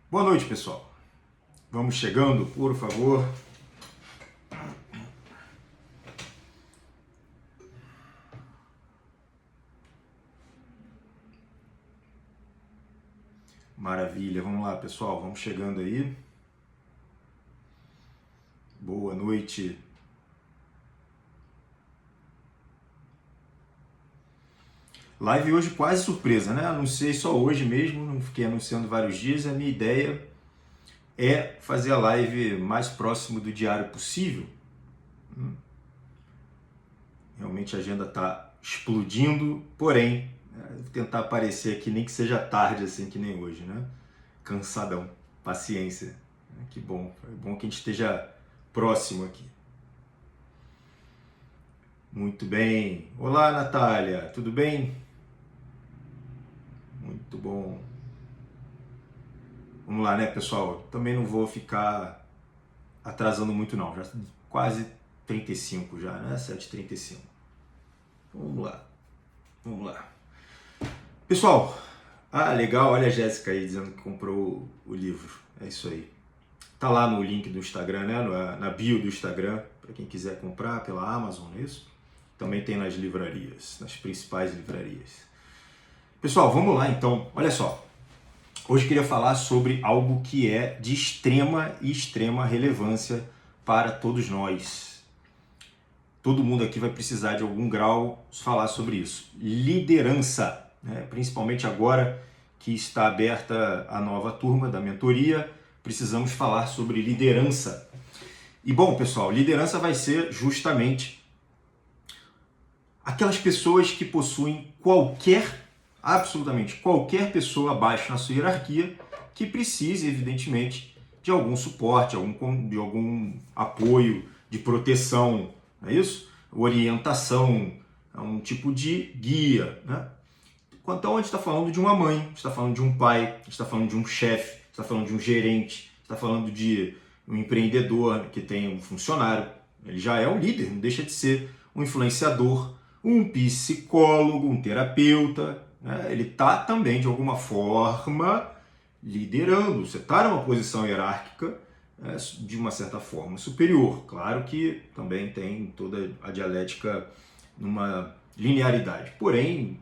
Boa noite, pessoal. Vamos chegando, por favor. Maravilha, vamos lá, pessoal. Vamos chegando aí. Boa noite. Live hoje quase surpresa, né? Anunciei só hoje mesmo, não fiquei anunciando vários dias. A minha ideia é fazer a live mais próximo do diário possível. Realmente a agenda está explodindo, porém, vou tentar aparecer aqui, nem que seja tarde, assim que nem hoje, né? Cansadão, paciência. Que bom, é bom que a gente esteja próximo aqui. Muito bem. Olá, Natália, tudo bem? Muito bom. Vamos lá, né, pessoal? Também não vou ficar atrasando muito, não. Já quase 35 já, né? 7h35. Vamos lá. Vamos lá. Pessoal, legal. Olha a Jéssica aí dizendo que comprou o livro. É isso aí. Tá lá no link do Instagram, né? Na bio do Instagram, para quem quiser comprar pela Amazon, não é isso? Também tem nas livrarias, nas principais livrarias. Pessoal, vamos lá então. Olha só. Hoje eu queria falar sobre algo que é de extrema relevância para todos nós. Todo mundo aqui vai precisar de algum grau falar sobre isso. Liderança, né? Principalmente agora que está aberta a nova turma da mentoria, precisamos falar sobre liderança. E bom, pessoal, liderança vai ser justamente aquelas pessoas que possuem absolutamente qualquer pessoa abaixo na sua hierarquia que precise, evidentemente, de algum suporte, de algum apoio, de proteção, não é isso? Orientação, um tipo de guia, né? Então a gente está falando de uma mãe, a gente está falando de um pai, a gente está falando de um chefe, a gente está falando de um gerente, está falando de um empreendedor que tem um funcionário. Ele já é um líder, não deixa de ser um influenciador, um psicólogo, um terapeuta. Né? Ele está também, de alguma forma, liderando. Você está numa posição hierárquica, de uma certa forma superior. Claro que também tem toda a dialética numa linearidade. Porém,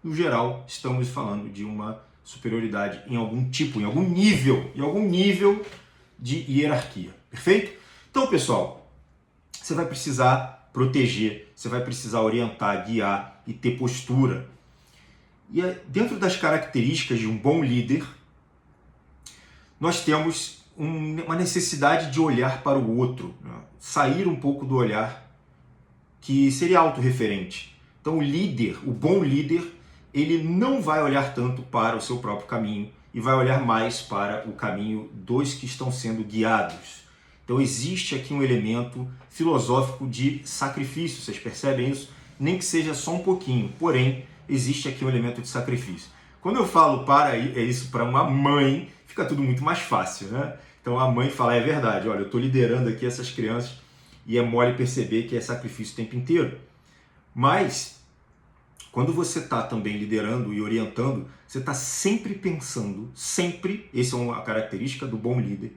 no geral, estamos falando de uma superioridade em algum tipo, em algum nível de hierarquia. Perfeito? Então, pessoal, você vai precisar proteger, você vai precisar orientar, guiar e ter postura. E dentro das características de um bom líder, nós temos uma necessidade de olhar para o outro, né? Sair um pouco do olhar que seria autorreferente. Então, o bom líder, ele não vai olhar tanto para o seu próprio caminho e vai olhar mais para o caminho dos que estão sendo guiados. Então existe aqui um elemento filosófico de sacrifício, vocês percebem isso? Nem que seja só um pouquinho, porém existe aqui um elemento de sacrifício. Quando eu falo isso para uma mãe, fica tudo muito mais fácil, né? Então a mãe fala, é verdade, olha, eu estou liderando aqui essas crianças e é mole perceber que é sacrifício o tempo inteiro. Mas quando você está também liderando e orientando, você está sempre pensando, essa é uma característica do bom líder,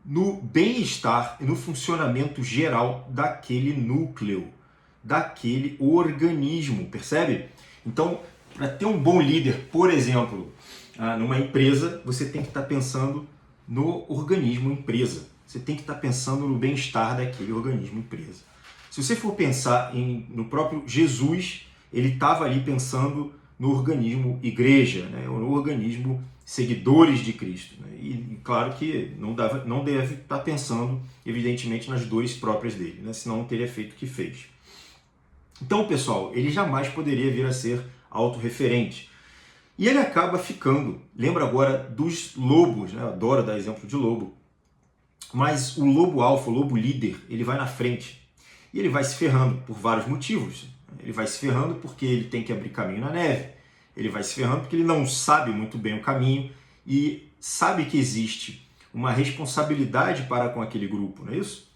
no bem-estar e no funcionamento geral daquele núcleo, daquele organismo, percebe? Então, para ter um bom líder, por exemplo, numa empresa, você tem que estar pensando no organismo empresa. Você tem que estar pensando no bem-estar daquele organismo empresa. Se você for pensar no próprio Jesus, ele estava ali pensando no organismo igreja, né? Ou no organismo seguidores de Cristo. Né? E claro que não deve estar pensando, evidentemente, nas dores próprias dele, né? Senão não teria feito o que fez. Então, pessoal, ele jamais poderia vir a ser autorreferente. E ele acaba ficando, lembra agora dos lobos, né? Eu adoro dar exemplo de lobo. Mas o lobo alfa, o lobo líder, ele vai na frente. E ele vai se ferrando por vários motivos. Ele vai se ferrando porque ele tem que abrir caminho na neve. Ele vai se ferrando porque ele não sabe muito bem o caminho e sabe que existe uma responsabilidade para com aquele grupo, não é isso?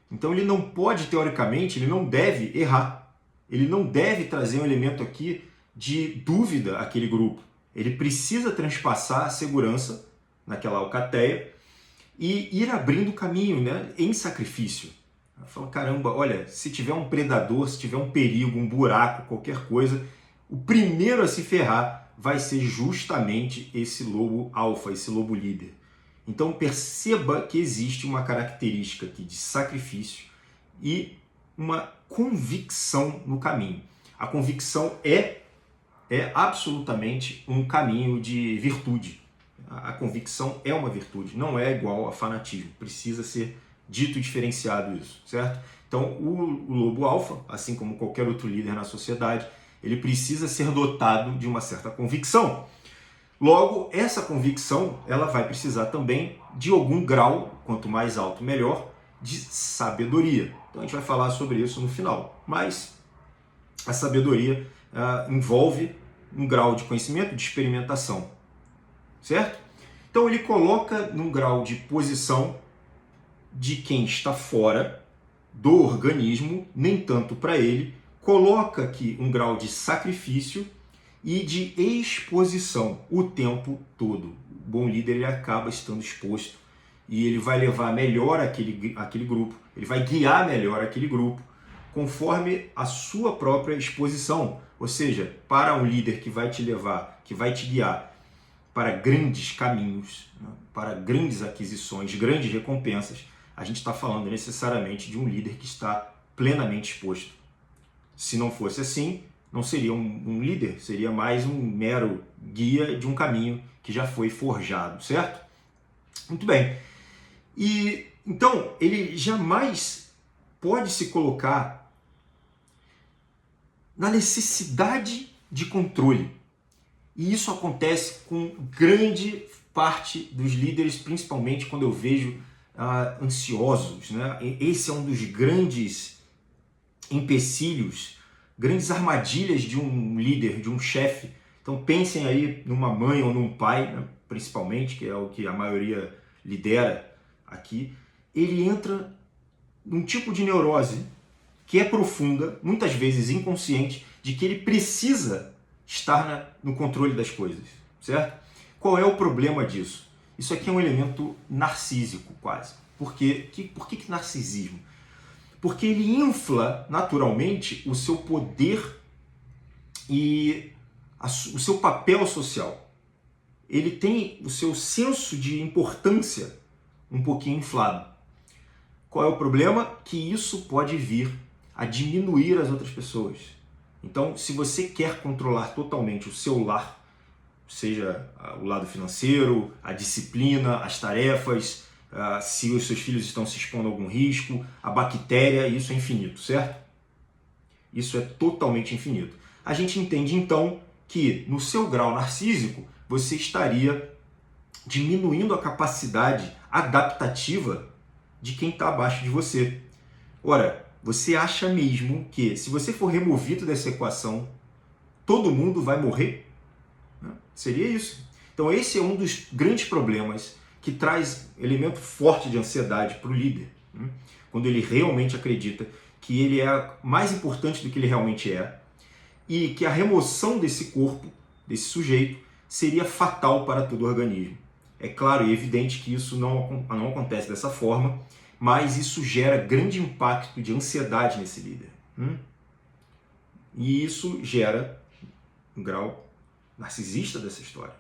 Então ele não pode, teoricamente, ele não deve errar. Ele não deve trazer um elemento aqui de dúvida àquele grupo. Ele precisa transpassar a segurança naquela alcateia e ir abrindo caminho, né, em sacrifício. Fala, caramba, olha, se tiver um predador, se tiver um perigo, um buraco, qualquer coisa, o primeiro a se ferrar vai ser justamente esse lobo alfa, esse lobo líder. Então perceba que existe uma característica aqui de sacrifício e uma convicção no caminho. A convicção é absolutamente um caminho de virtude. A convicção é uma virtude, não é igual a fanatismo. Precisa ser dito e diferenciado isso, certo? Então o lobo alfa, assim como qualquer outro líder na sociedade, ele precisa ser dotado de uma certa convicção. Logo, essa convicção ela vai precisar também de algum grau, quanto mais alto melhor, de sabedoria. Então a gente vai falar sobre isso no final. Mas a sabedoria envolve um grau de conhecimento, de experimentação, certo? Então ele coloca num grau de posição de quem está fora do organismo, nem tanto para ele, coloca aqui um grau de sacrifício e de exposição o tempo todo. O bom líder ele acaba estando exposto e ele vai levar melhor aquele grupo, ele vai guiar melhor aquele grupo conforme a sua própria exposição. Ou seja, para um líder que vai te levar, que vai te guiar para grandes caminhos, né, para grandes aquisições, grandes recompensas, a gente está falando necessariamente de um líder que está plenamente exposto. Se não fosse assim, não seria um líder, seria mais um mero guia de um caminho que já foi forjado, certo? Muito bem. E então, ele jamais pode se colocar na necessidade de controle. E isso acontece com grande parte dos líderes, principalmente quando eu vejo ansiosos, né? Esse é um dos grandes empecilhos, grandes armadilhas de um líder, de um chefe. Então pensem aí numa mãe ou num pai, né, principalmente, que é o que a maioria lidera aqui. Ele entra num tipo de neurose que é profunda, muitas vezes inconsciente, de que ele precisa estar no controle das coisas, certo? Qual é o problema disso? Isso aqui é um elemento narcísico, quase. Por que narcisismo? Porque ele infla naturalmente o seu poder e o seu papel social. Ele tem o seu senso de importância um pouquinho inflado. Qual é o problema? Que isso pode vir a diminuir as outras pessoas. Então, se você quer controlar totalmente o seu lar, seja o lado financeiro, a disciplina, as tarefas, se os seus filhos estão se expondo a algum risco, a bactéria, isso é infinito, certo? Isso é totalmente infinito. A gente entende então que no seu grau narcísico você estaria diminuindo a capacidade adaptativa de quem está abaixo de você. Ora, você acha mesmo que se você for removido dessa equação, todo mundo vai morrer? Seria isso. Então esse é um dos grandes problemas que traz elemento forte de ansiedade para o líder, né? Quando ele realmente acredita que ele é mais importante do que ele realmente é e que a remoção desse corpo, desse sujeito, seria fatal para todo o organismo. É claro e evidente que isso não acontece dessa forma, mas isso gera grande impacto de ansiedade nesse líder. E isso gera um grau narcisista dessa história.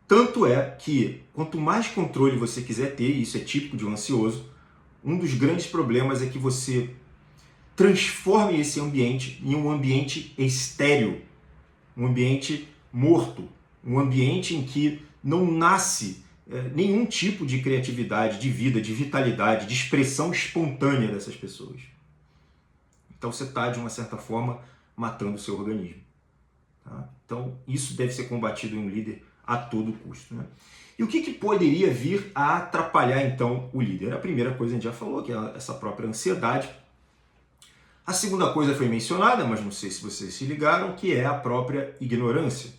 Tanto é que quanto mais controle você quiser ter, e isso é típico de um ansioso, um dos grandes problemas é que você transforme esse ambiente em um ambiente estéril, um ambiente morto, um ambiente em que não nasce nenhum tipo de criatividade, de vida, de vitalidade, de expressão espontânea dessas pessoas. Então você está, de uma certa forma, matando o seu organismo. Tá? Então isso deve ser combatido em um líder a todo custo, né? E o que poderia vir a atrapalhar então o líder? A primeira coisa a gente já falou, que é essa própria ansiedade. A segunda coisa foi mencionada, mas não sei se vocês se ligaram, que é a própria ignorância.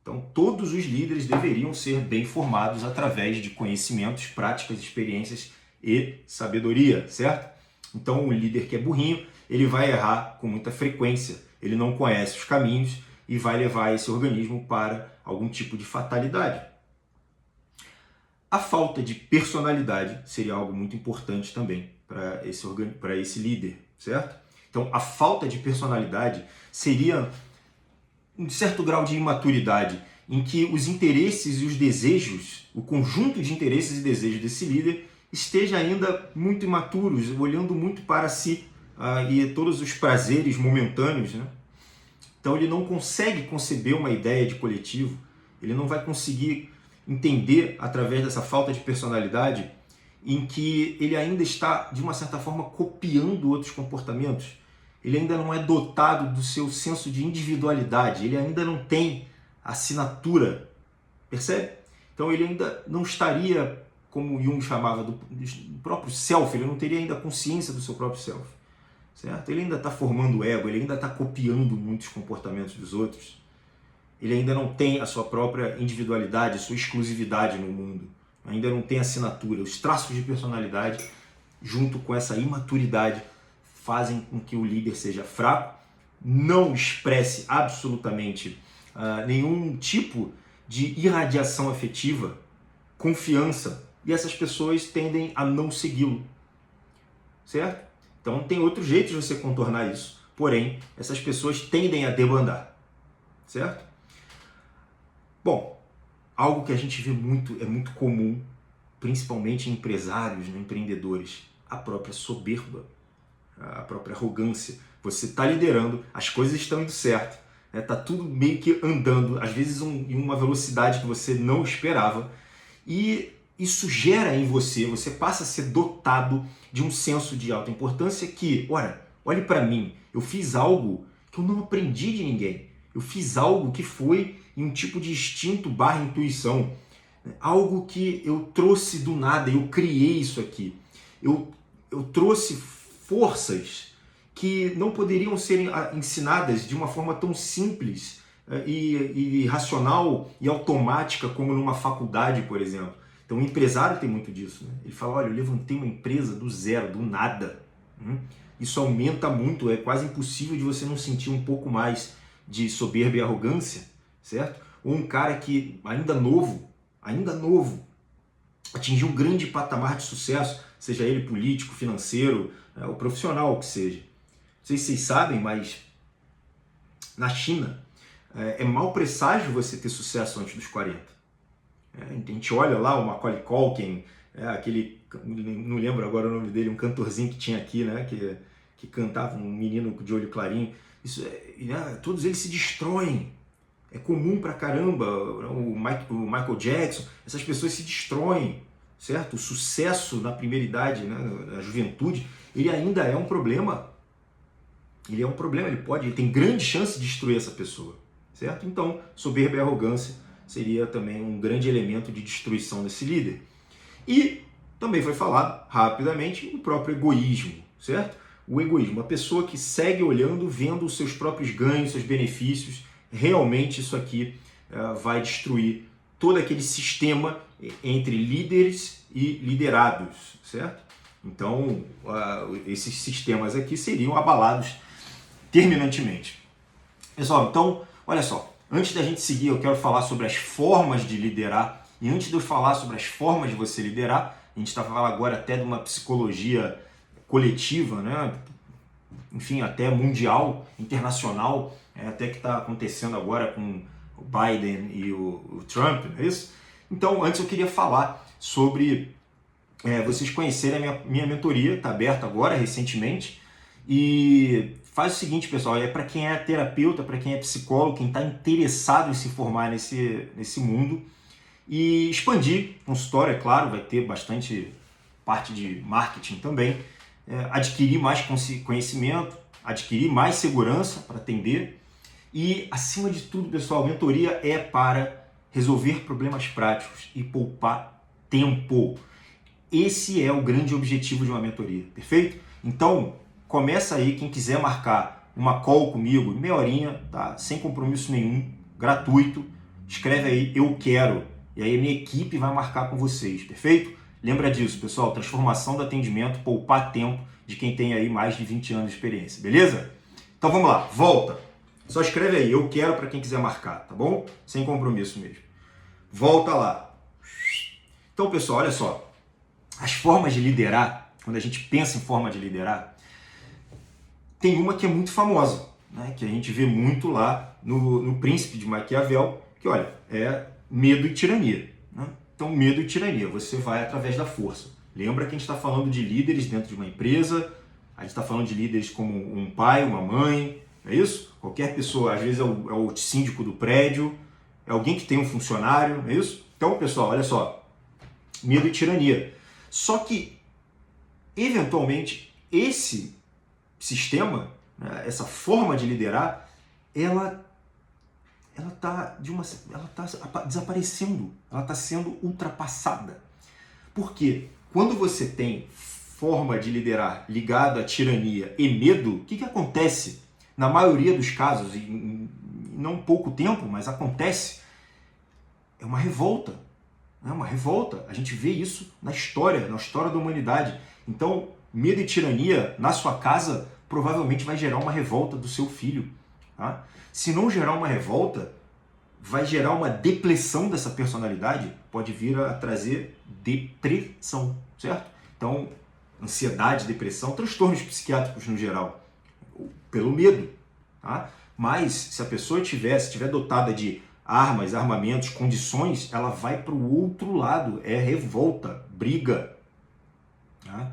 Então todos os líderes deveriam ser bem formados através de conhecimentos, práticas, experiências e sabedoria, certo? Então o líder que é burrinho, ele vai errar com muita frequência, ele não conhece os caminhos e vai levar esse organismo para algum tipo de fatalidade. A falta de personalidade seria algo muito importante também para esse líder, certo? Então, a falta de personalidade seria um certo grau de imaturidade, em que os interesses e os desejos, o conjunto de interesses e desejos desse líder esteja ainda muito imaturos, olhando muito para si e todos os prazeres momentâneos, né? Então ele não consegue conceber uma ideia de coletivo, ele não vai conseguir entender através dessa falta de personalidade em que ele ainda está, de uma certa forma, copiando outros comportamentos. Ele ainda não é dotado do seu senso de individualidade, ele ainda não tem assinatura, percebe? Então ele ainda não estaria, como Jung chamava, do próprio self, ele não teria ainda consciência do seu próprio self, certo? Ele ainda está formando ego, ele ainda está copiando muitos comportamentos dos outros, ele ainda não tem a sua própria individualidade, a sua exclusividade no mundo, ainda não tem assinatura. Os traços de personalidade, junto com essa imaturidade, fazem com que o líder seja fraco, não expresse absolutamente nenhum tipo de irradiação afetiva, confiança, e essas pessoas tendem a não segui-lo, certo? Então tem outro jeito de você contornar isso, porém, essas pessoas tendem a debandar, certo? Bom, algo que a gente vê muito, é muito comum, principalmente em empresários, empreendedores, a própria soberba, a própria arrogância. Você está liderando, as coisas estão indo certo, está tudo meio que andando, às vezes em uma velocidade que você não esperava, e isso gera em você, você passa a ser dotado de um senso de alta importância que, olhe para mim, eu fiz algo que eu não aprendi de ninguém, eu fiz algo que foi em um tipo de instinto / intuição, algo que eu trouxe do nada, eu criei isso aqui, eu trouxe forças que não poderiam ser ensinadas de uma forma tão simples e racional e automática como numa faculdade, por exemplo. Então o empresário tem muito disso, né? Ele fala, olha, eu levantei uma empresa do zero, do nada. Isso aumenta muito, é quase impossível de você não sentir um pouco mais de soberba e arrogância, certo? Ou um cara que ainda novo, atingiu um grande patamar de sucesso, seja ele político, financeiro, ou profissional que seja. Não sei se vocês sabem, mas na China é mau presságio você ter sucesso antes dos 40. A gente olha lá o Macaulay Culkin, aquele, não lembro agora o nome dele, um cantorzinho que tinha aqui, né, que cantava, um menino de olho clarinho. Todos eles se destroem. É comum pra caramba, o Michael Jackson, essas pessoas se destroem, certo? O sucesso na primeira idade, né, na juventude, ele ainda é um problema. Ele tem grande chance de destruir essa pessoa, certo? Então, soberba e arrogância seria também um grande elemento de destruição desse líder. E também foi falado rapidamente o próprio egoísmo, certo? O egoísmo, a pessoa que segue olhando, vendo os seus próprios ganhos, seus benefícios. Realmente isso aqui vai destruir todo aquele sistema entre líderes e liderados, certo? Então, esses sistemas aqui seriam abalados terminantemente. Pessoal, então, olha só, antes da gente seguir, eu quero falar sobre as formas de liderar, e antes de eu falar sobre as formas de você liderar, a gente está falando agora até de uma psicologia coletiva, né? Enfim, até mundial, internacional, até que está acontecendo agora com o Biden e o Trump, não é isso? Então, antes eu queria falar sobre vocês conhecerem a minha mentoria, está aberta agora, recentemente, e faz o seguinte, pessoal, é para quem é terapeuta, para quem é psicólogo, quem está interessado em se formar nesse mundo, e expandir consultório, é claro, vai ter bastante parte de marketing também, adquirir mais conhecimento, adquirir mais segurança para atender e, acima de tudo, pessoal, a mentoria é para resolver problemas práticos e poupar tempo. Esse é o grande objetivo de uma mentoria, perfeito? Então, começa aí, quem quiser marcar uma call comigo, meia horinha, tá? Sem compromisso nenhum, gratuito, escreve aí, eu quero, e aí a minha equipe vai marcar com vocês, perfeito? Lembra disso, pessoal, transformação do atendimento, poupar tempo de quem tem aí mais de 20 anos de experiência, beleza? Então vamos lá, volta. Só escreve aí, eu quero para quem quiser marcar, tá bom? Sem compromisso mesmo. Volta lá. Então, pessoal, olha só, as formas de liderar, quando a gente pensa em forma de liderar, tem uma que é muito famosa, né, que a gente vê muito lá no Príncipe de Maquiavel, que, olha, é medo e tirania. Né? Então, medo e tirania, você vai através da força. Lembra que a gente está falando de líderes dentro de uma empresa, a gente está falando de líderes como um pai, uma mãe, é isso? Qualquer pessoa, às vezes é o síndico do prédio, é alguém que tem um funcionário, é isso? Então, pessoal, olha só, medo e tirania. Só que, eventualmente, esse sistema, né, essa forma de liderar, ela está desaparecendo, ela está sendo ultrapassada. Por quê? Quando você tem forma de liderar ligada à tirania e medo, o que acontece? Na maioria dos casos, em não pouco tempo, mas acontece, é uma revolta. É uma revolta. A gente vê isso na história da humanidade. Então, medo e tirania na sua casa provavelmente vai gerar uma revolta do seu filho. Tá? Se não gerar uma revolta, vai gerar uma depressão dessa personalidade, pode vir a trazer depressão, certo? Então, ansiedade, depressão, transtornos psiquiátricos no geral, pelo medo. Tá? Mas, se a pessoa estiver dotada de armas, armamentos, condições, ela vai para o outro lado, é revolta, briga. Tá?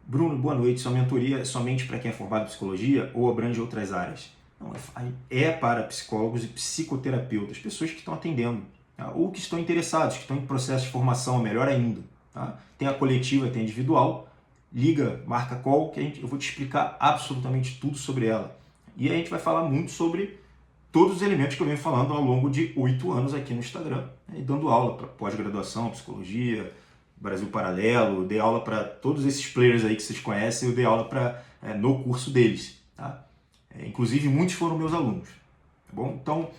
Bruno, boa noite. Sua mentoria é somente para quem é formado em psicologia ou abrange outras áreas? Não, é para psicólogos e psicoterapeutas, pessoas que estão atendendo, tá? Ou que estão interessados, que estão em processo de formação, melhor ainda. Tá? Tem a coletiva, tem a individual, liga, marca call, que eu vou te explicar absolutamente tudo sobre ela. E aí a gente vai falar muito sobre todos os elementos que eu venho falando ao longo de 8 anos aqui no Instagram, né? Dando aula para pós-graduação, psicologia, Brasil Paralelo, dei aula para todos esses players aí que vocês conhecem, eu dei aula no curso deles. Tá? Inclusive, muitos foram meus alunos. Tá bom? Então,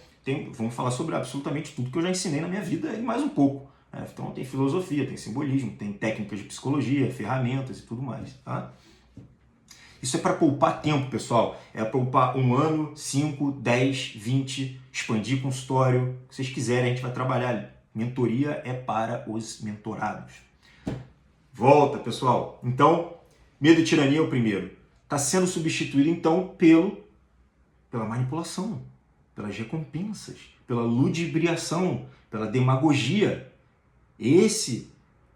vamos falar sobre absolutamente tudo que eu já ensinei na minha vida e mais um pouco. Né? Então, tem filosofia, tem simbolismo, tem técnicas de psicologia, ferramentas e tudo mais. Tá? Isso é para poupar tempo, pessoal. É para poupar 1 ano, 5, 10, 20, expandir consultório. O que vocês quiserem, a gente vai trabalhar. Mentoria é para os mentorados. Volta, pessoal. Então, medo e tirania é o primeiro. Está sendo substituído, então, pela manipulação, pelas recompensas, pela ludibriação, pela demagogia.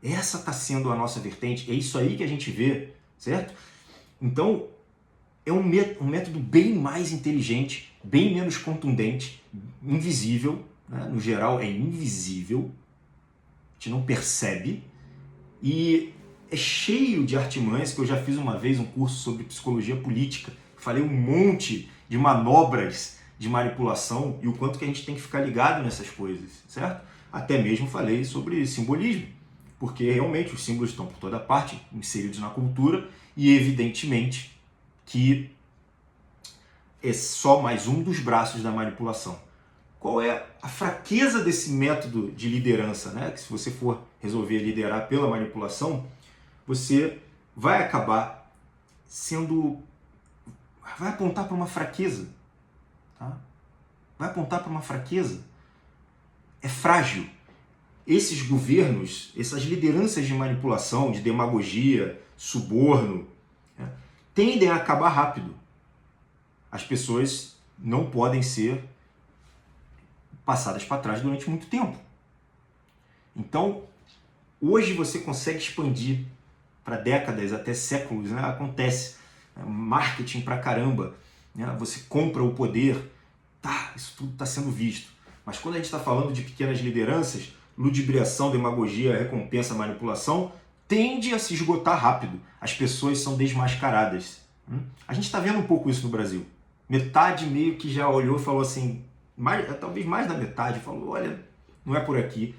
Essa está sendo a nossa vertente. É isso aí que a gente vê, certo? Então, é um método bem mais inteligente, bem menos contundente, invisível, né? No geral é invisível, a gente não percebe, e é cheio de artimanhas, que eu já fiz uma vez um curso sobre psicologia política, falei um monte de manobras de manipulação e o quanto que a gente tem que ficar ligado nessas coisas, certo? Até mesmo falei sobre simbolismo, porque realmente os símbolos estão por toda parte, inseridos na cultura, e evidentemente que é só mais um dos braços da manipulação. Qual é a fraqueza desse método de liderança, né? Que se você for resolver liderar pela manipulação, você vai acabar vai apontar para uma fraqueza. Tá? Vai apontar para uma fraqueza. É frágil. Esses governos, essas lideranças de manipulação, de demagogia, suborno, né, tendem a acabar rápido. As pessoas não podem ser passadas para trás durante muito tempo. Então, hoje você consegue expandir para décadas, até séculos, né? Acontece. Marketing pra caramba. Né? Você compra o poder. Tá, isso tudo está sendo visto. Mas quando a gente está falando de pequenas lideranças, ludibriação, demagogia, recompensa, manipulação, tende a se esgotar rápido. As pessoas são desmascaradas. A gente está vendo um pouco isso no Brasil. Metade meio que já olhou e falou assim, talvez mais da metade, falou, olha, não é por aqui,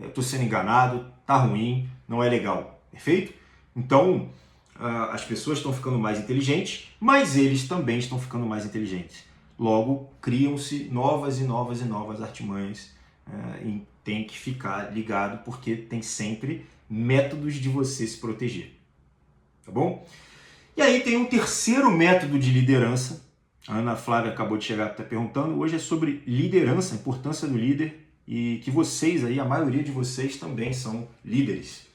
estou sendo enganado, tá ruim, não é legal. Perfeito? Então, as pessoas estão ficando mais inteligentes, mas eles também estão ficando mais inteligentes. Logo, criam-se novas e novas e novas artimanhas e tem que ficar ligado porque tem sempre métodos de você se proteger. Tá bom? E aí tem um terceiro método de liderança. A Ana Flávia acabou de chegar, está perguntando. Hoje é sobre liderança, a importância do líder e que vocês aí, a maioria de vocês também são líderes.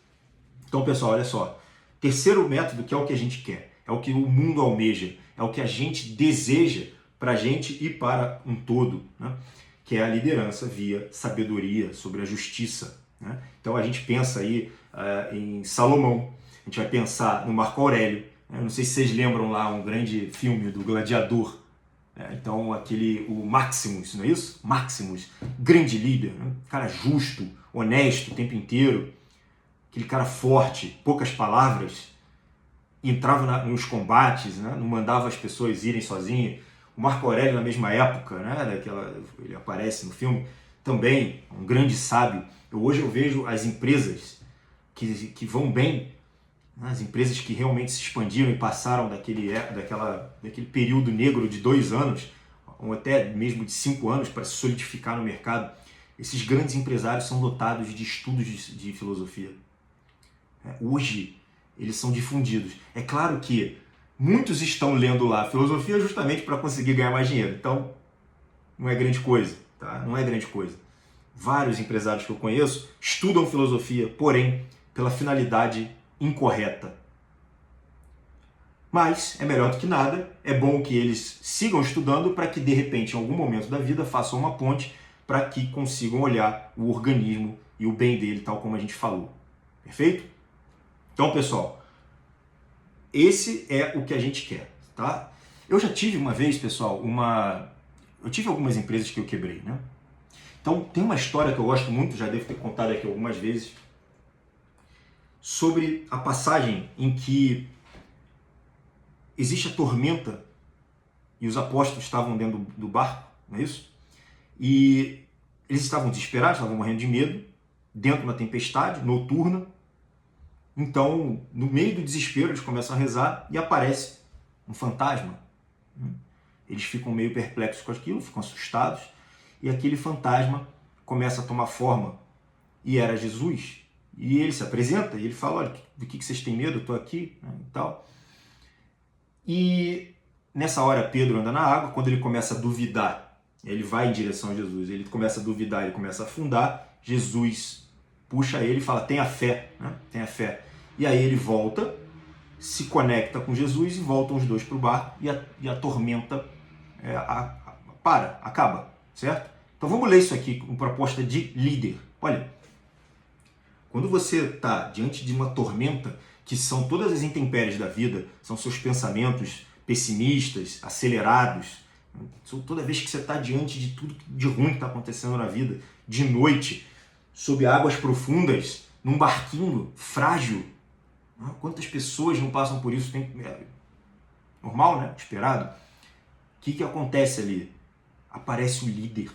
Então, pessoal, olha só. Terceiro método, que é o que a gente quer, é o que o mundo almeja, é o que a gente deseja para a gente e para um todo, né? Que é a liderança via sabedoria, sobre a justiça, né? Então a gente pensa aí em Salomão, a gente vai pensar no Marco Aurélio, né? Não sei se vocês lembram lá um grande filme do Gladiador, né? Então o Maximus, não é isso? Maximus, grande líder, né? Cara justo, honesto o tempo inteiro, aquele cara forte, poucas palavras, entrava nos combates, né? Não mandava as pessoas irem sozinhas. O Marco Aurélio, na mesma época, né? Ele aparece no filme, também um grande sábio. Hoje eu vejo as empresas que vão bem, né? As empresas que realmente se expandiram e passaram daquele período negro de 2 anos, ou até mesmo de 5 anos, para se solidificar no mercado. Esses grandes empresários são dotados de estudos de filosofia. Hoje, eles são difundidos. É claro que muitos estão lendo lá a filosofia justamente para conseguir ganhar mais dinheiro. Então, não é grande coisa, tá? Não é grande coisa. Vários empresários que eu conheço estudam filosofia, porém, pela finalidade incorreta. Mas é melhor do que nada, é bom que eles sigam estudando para que, de repente, em algum momento da vida, façam uma ponte para que consigam olhar o organismo e o bem dele, tal como a gente falou. Perfeito? Então, pessoal, esse é o que a gente quer, tá? Eu já tive uma vez, pessoal, eu tive algumas empresas que eu quebrei, né? Então, tem uma história que eu gosto muito, já devo ter contado aqui algumas vezes, sobre a passagem em que existe a tormenta e os apóstolos estavam dentro do barco, não é isso? E eles estavam desesperados, estavam morrendo de medo, dentro de uma tempestade noturna. Então, no meio do desespero, eles começam a rezar e aparece um fantasma. Eles ficam meio perplexos com aquilo, ficam assustados, e aquele fantasma começa a tomar forma. E era Jesus. E ele se apresenta e ele fala, olha, do que vocês têm medo? Eu estou aqui, né, e tal. E nessa hora Pedro anda na água, quando ele começa a duvidar, ele vai em direção a Jesus, ele começa a duvidar, ele começa a afundar, Jesus puxa ele e fala, tenha fé, né? Tenha fé. E aí ele volta, se conecta com Jesus e voltam os dois para o barco e a tormenta acaba, certo? Então vamos ler isso aqui com proposta de líder. Olha, quando você está diante de uma tormenta, que são todas as intempéries da vida, são seus pensamentos pessimistas, acelerados, toda vez que você está diante de tudo de ruim que está acontecendo na vida, de noite, sob águas profundas, num barquinho frágil. Quantas pessoas não passam por isso? Normal, né? Esperado. O que acontece ali? Aparece o líder.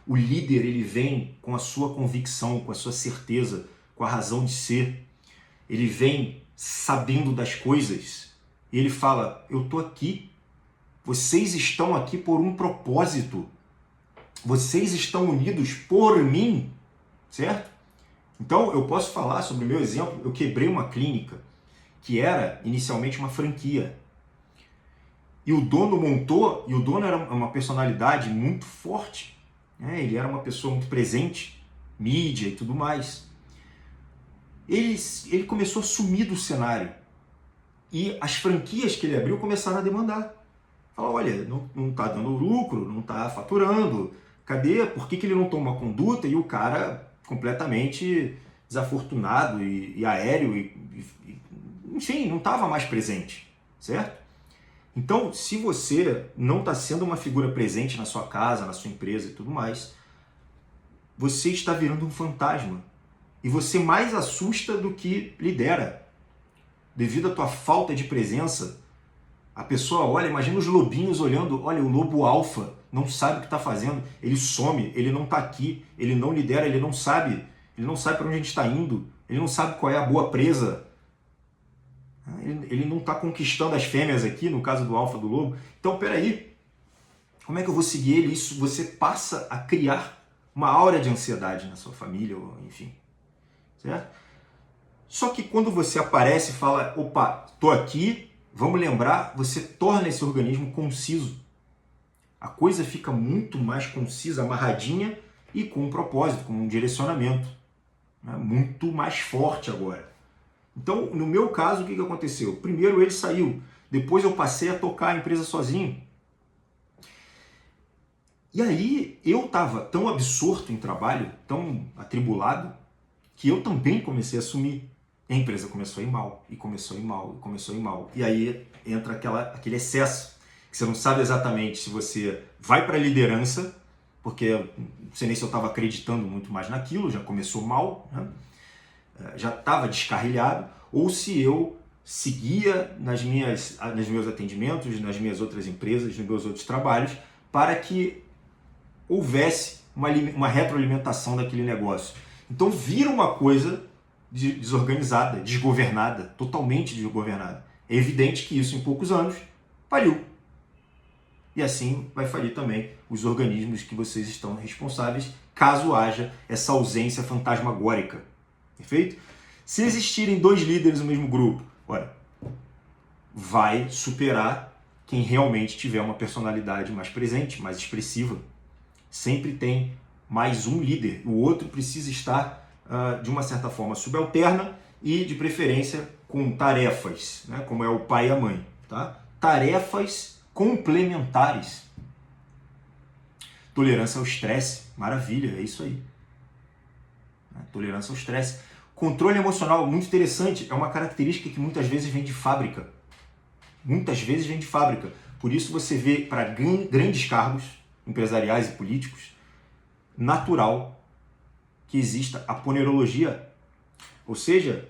O líder, ele vem com a sua convicção, com a sua certeza, com a razão de ser. Ele vem sabendo das coisas. E ele fala, eu estou aqui. Vocês estão aqui por um propósito. Vocês estão unidos por mim, certo? Então, eu posso falar sobre o meu exemplo. Eu quebrei uma clínica que era inicialmente uma franquia. E o dono montou, e o dono era uma personalidade muito forte. Ele era uma pessoa muito presente, mídia e tudo mais. Ele começou a sumir do cenário. E as franquias que ele abriu começaram a demandar. Falaram, olha, não está dando lucro, não está faturando. Cadê? Por que ele não toma uma conduta? E o cara completamente desafortunado e aéreo, enfim, não estava mais presente, certo? Então, se você não está sendo uma figura presente na sua casa, na sua empresa e tudo mais, você está virando um fantasma. E você mais assusta do que lidera. Devido à tua falta de presença, a pessoa olha, imagina os lobinhos olhando, olha, o lobo alfa não sabe o que está fazendo, ele some, ele não está aqui, ele não lidera, ele não sabe para onde a gente está indo, ele não sabe qual é a boa presa. Ele não está conquistando as fêmeas aqui, no caso do alfa do lobo. Então, peraí, como é que eu vou seguir ele? Isso você passa a criar uma aura de ansiedade na sua família, ou enfim. Certo? Só que quando você aparece e fala, opa, estou aqui, vamos lembrar, você torna esse organismo conciso. A coisa fica muito mais concisa, amarradinha e com um propósito, com um direcionamento, né? Muito mais forte agora. Então, no meu caso, o que aconteceu? Primeiro ele saiu, depois eu passei a tocar a empresa sozinho. E aí eu estava tão absorto em trabalho, tão atribulado, que eu também comecei a sumir. E a empresa começou a ir mal, e começou a ir mal, e começou a ir mal. E aí entra aquele excesso, que você não sabe exatamente se você vai para a liderança, porque não sei nem se eu estava acreditando muito mais naquilo, já começou mal, né? Já estava descarrilhado, ou se eu seguia nos meus atendimentos, nas minhas outras empresas, nos meus outros trabalhos, para que houvesse uma retroalimentação daquele negócio. Então vira uma coisa desorganizada, desgovernada, totalmente desgovernada. É evidente que isso em poucos anos faliu. E assim vai falir também os organismos que vocês estão responsáveis, caso haja essa ausência fantasmagórica. Perfeito? Se existirem 2 líderes no mesmo grupo, olha, vai superar quem realmente tiver uma personalidade mais presente, mais expressiva. Sempre tem mais um líder. O outro precisa estar, de uma certa forma, subalterna e, de preferência, com tarefas, né? Como é o pai e a mãe. Tá? Tarefas complementares. Tolerância ao estresse. Maravilha, é isso aí. Tolerância ao estresse. Controle emocional, muito interessante. É uma característica que muitas vezes vem de fábrica. Muitas vezes vem de fábrica. Por isso você vê para grandes cargos empresariais e políticos, natural que exista a ponerologia. Ou seja,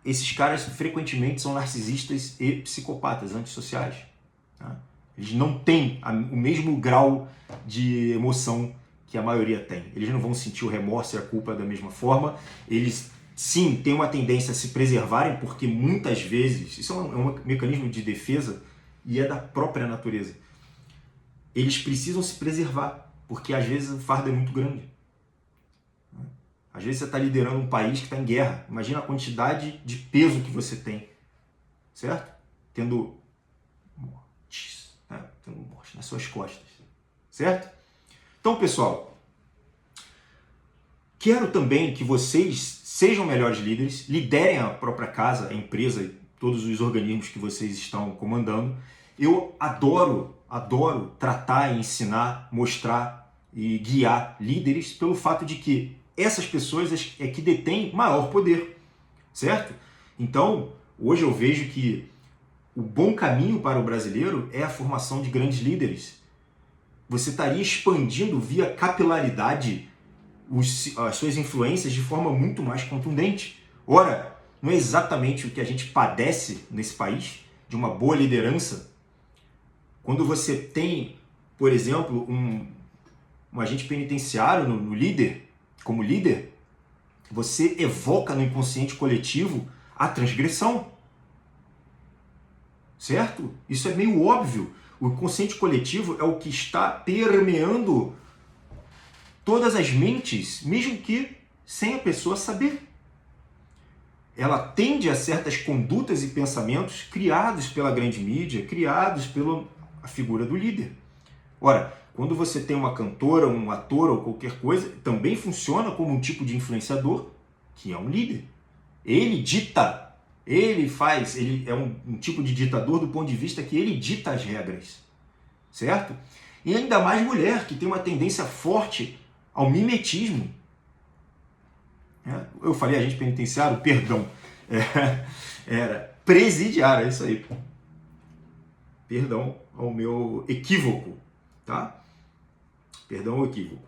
esses caras frequentemente são narcisistas e psicopatas antissociais. Tá? Eles não têm o mesmo grau de emoção que a maioria tem. Eles não vão sentir o remorso e a culpa da mesma forma. Eles, sim, têm uma tendência a se preservarem, porque muitas vezes, isso é um mecanismo de defesa e é da própria natureza. Eles precisam se preservar, porque às vezes o fardo é muito grande. Às vezes você está liderando um país que está em guerra. Imagina a quantidade de peso que você tem, certo? Tendo mortes, né? Tendo mortes nas suas costas, certo? Então, pessoal, quero também que vocês sejam melhores líderes, liderem a própria casa, a empresa e todos os organismos que vocês estão comandando. Eu adoro tratar, ensinar, mostrar e guiar líderes pelo fato de que essas pessoas é que detêm maior poder, certo? Então, hoje eu vejo que o bom caminho para o brasileiro é a formação de grandes líderes. Você estaria expandindo via capilaridade as suas influências de forma muito mais contundente. Ora, não é exatamente o que a gente padece nesse país, de uma boa liderança? Quando você tem, por exemplo, um agente penitenciário no líder, como líder, você evoca no inconsciente coletivo a transgressão. Certo? Isso é meio óbvio. O inconsciente coletivo é o que está permeando todas as mentes, mesmo que sem a pessoa saber. Ela tende a certas condutas e pensamentos criados pela grande mídia, criados pela figura do líder. Ora, quando você tem uma cantora, um ator ou qualquer coisa, também funciona como um tipo de influenciador, que é um líder. Ele dita, ele é um tipo de ditador do ponto de vista que ele dita as regras, certo? E ainda mais mulher, que tem uma tendência forte ao mimetismo. Eu falei agente penitenciário, perdão, era presidiário, é isso aí. Perdão ao meu equívoco, tá? Perdão ao equívoco.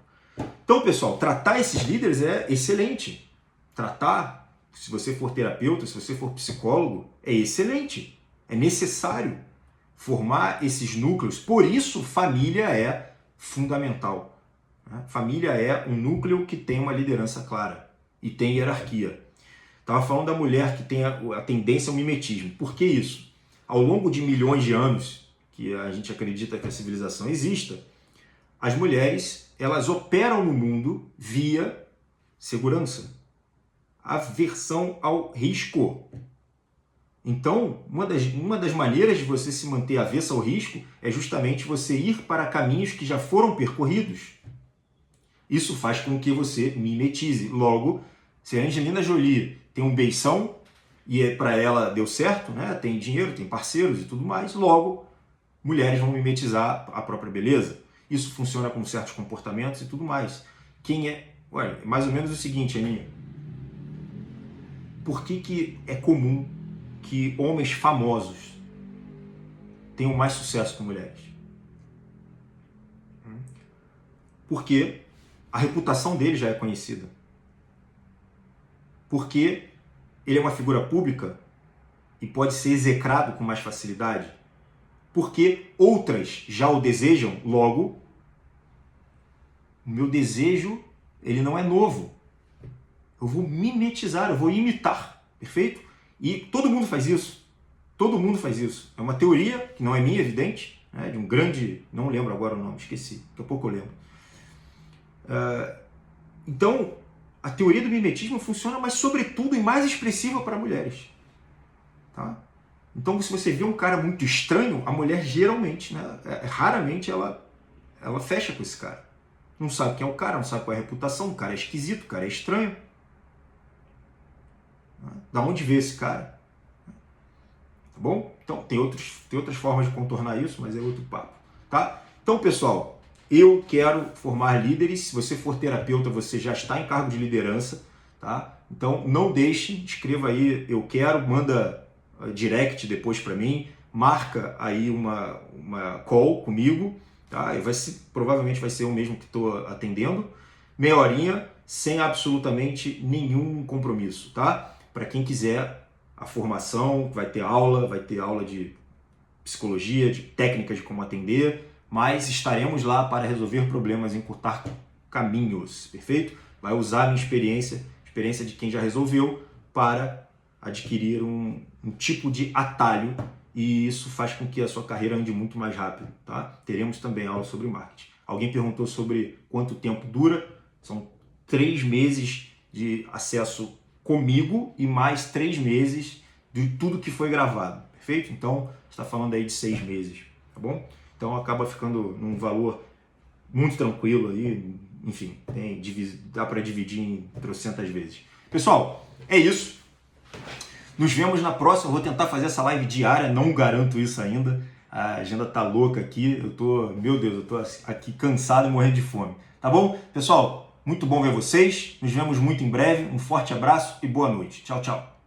Então, pessoal, tratar esses líderes é excelente. Tratar, se você for terapeuta, se você for psicólogo, é excelente. É necessário formar esses núcleos. Por isso, família é fundamental. Família é um núcleo que tem uma liderança clara e tem hierarquia. Estava falando da mulher que tem a tendência ao mimetismo. Por que isso? Ao longo de milhões de anos que a gente acredita que a civilização exista, as mulheres, elas operam no mundo via segurança, aversão ao risco. Então, uma das maneiras de você se manter avessa ao risco é justamente você ir para caminhos que já foram percorridos. Isso faz com que você mimetize. Logo, se a Angelina Jolie tem um beição e para ela deu certo, né? Tem dinheiro, tem parceiros e tudo mais, logo, mulheres vão mimetizar a própria beleza. Isso funciona com certos comportamentos e tudo mais. Olha, mais ou menos o seguinte, Aninha. Por que é comum que homens famosos tenham mais sucesso que mulheres? Porque a reputação dele já é conhecida. Porque ele é uma figura pública e pode ser execrado com mais facilidade. Porque outras já o desejam, logo, o meu desejo, ele não é novo. Eu vou mimetizar, eu vou imitar, perfeito? E todo mundo faz isso. Todo mundo faz isso. É uma teoria, que não é minha, evidente, né, de um grande... Não lembro agora o nome, esqueci. Daqui a pouco eu lembro. Então, a teoria do mimetismo funciona, mas sobretudo e mais expressiva para mulheres. Tá? Então, se você vê um cara muito estranho, a mulher geralmente, né, raramente ela fecha com esse cara. Não sabe quem é o cara, não sabe qual é a reputação, o cara é esquisito, o cara é estranho. Da onde veio esse cara? Tá bom? Então, tem outras formas de contornar isso, mas é outro papo. Tá? Então, pessoal, eu quero formar líderes. Se você for terapeuta, você já está em cargo de liderança. Tá? Então, não deixe, escreva aí, eu quero, manda direct depois para mim, marca aí uma call comigo. Tá? E provavelmente vai ser o mesmo que estou atendendo. Meia horinha, sem absolutamente nenhum compromisso. Tá? Para quem quiser a formação, vai ter aula de psicologia, de técnicas de como atender, mas estaremos lá para resolver problemas, encurtar caminhos, perfeito? Vai usar a minha experiência de quem já resolveu, para adquirir um tipo de atalho, e isso faz com que a sua carreira ande muito mais rápido, tá? Teremos também aula sobre marketing. Alguém perguntou sobre quanto tempo dura, são 3 meses de acesso comigo e mais 3 meses de tudo que foi gravado, perfeito? Então, está falando aí de 6 meses, tá bom? Então, acaba ficando num valor muito tranquilo aí, enfim, dá para dividir em trocentas vezes. Pessoal, é isso. Nos vemos na próxima. Eu vou tentar fazer essa live diária, não garanto isso ainda. A agenda tá louca aqui. Meu Deus, eu tô aqui cansado e morrendo de fome. Tá bom? Pessoal, muito bom ver vocês. Nos vemos muito em breve. Um forte abraço e boa noite. Tchau, tchau.